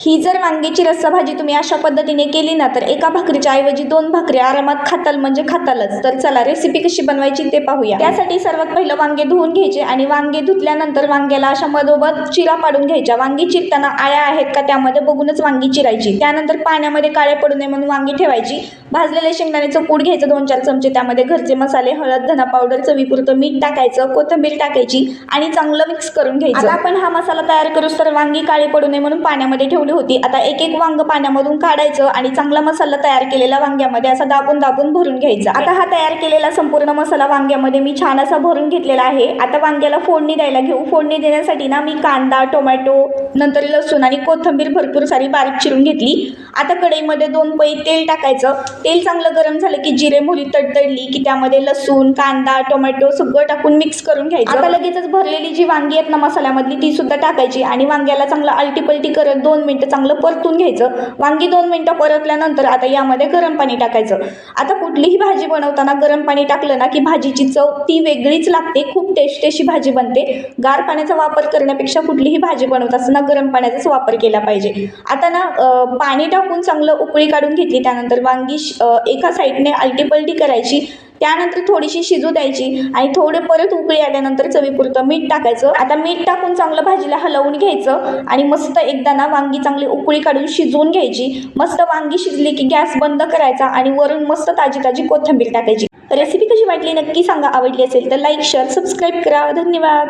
ही जर वांग्याची रस्सा भाजी तुम्ही अशा पद्धतीने केली ना तर एका भाकरीच्या ऐवजी 2 भाकरी आरामात खाताल म्हणजे खातालच। तर चला रेसिपी कशी बनवायची ते पाहूया। त्यासाठी सर्वात पहिलं वांगे धुवून घ्यायचे आणि वांगे धुतल्यानंतर वांग्याला अशा मधोमध चिरा पाडून घ्यायच्या। वांगी चिरताना आळ्या आहेत का त्यामध्ये बघूनच वांगी चिरायची। त्यानंतर पाण्यामध्ये काळे पडू नये म्हणून वांगी ठेवायची। भाजलेले शेंगदाण्याचं कूट घ्यायचं 2-4 चमचे, त्यामध्ये घरचे मसाले, हळद, धना पावडर, चवीपुरतं मीठ टाकायचं, कोथिंबीर टाकायची आणि चांगलं मिक्स करून घ्यायचं। आता आपण हा मसाला तयार करूस तर वांगी काळे पडू नये म्हणून पाण्यामध्ये ठेवली होती। आता एक एक वांग पाण्यामधून काढायचं आणि चांगला मसाला तयार केलेला वांग्यामध्ये असा दाबून दाबून भरून घ्यायचा। आता हा तयार केलेला संपूर्ण मसाला वांग्यामध्ये मी छान असा भरून घेतलेला आहे। आता वांग्याला फोडणी द्यायला घेऊ। फोडणी देण्यासाठी ना मी कांदा, टोमॅटो, नंतर लसूण आणि कोथिंबीर भरपूर सारी बारीक चिरून घेतली। आता कढईमध्ये 2 पळी तेल टाकायचं। तेल चांगलं गरम झालं की जिरे मोहरी तडतडली की त्यामध्ये लसूण, कांदा, टोमॅटो सगळं टाकून मिक्स करून घ्यायचं। आता लगेचच भरलेली जी वांगी आहेत ना मसाल्यामधली ती सुद्धा टाकायची आणि वांग्याला चांगलं आलटीपलटी करत 2 मिनिटं चांगलं परतून घ्यायचं। वांगी 2 मिनिटं परतल्यानंतर आता यामध्ये गरम पाणी टाकायचं। आता कुठलीही भाजी बनवताना गरम पाणी टाकलं ना की भाजीची चव ती वेगळीच लागते, खूप टेस्टी अशी भाजी बनते। गार पाण्याचा वापर करण्यापेक्षा कुठलीही भाजी बनवत असताना गरम पाण्याचाच वापर केला पाहिजे। आता ना पाणी टाकून चांगलं उकळी काढून घेतली। त्यानंतर वांगी एका साईडने आलटीपलटी करायची, त्यानंतर थोडीशी शिजू द्यायची आणि थोडे परत उकळी आल्यानंतर चवीपुरतं मीठ टाकायचं। आता मीठ टाकून चांगलं भाजीला हलवून घ्यायचं आणि मस्त एकदा ना वांगी चांगली उकळी काढून शिजवून घ्यायची। मस्त वांगी शिजली की गॅस बंद करायचा आणि वरून मस्त ताजी ताजी कोथिंबीर टाकायची। रेसिपी कशी वाटली नक्की सांगा। आवडली असेल तर लाईक, शेअर, सबस्क्राईब करा। धन्यवाद।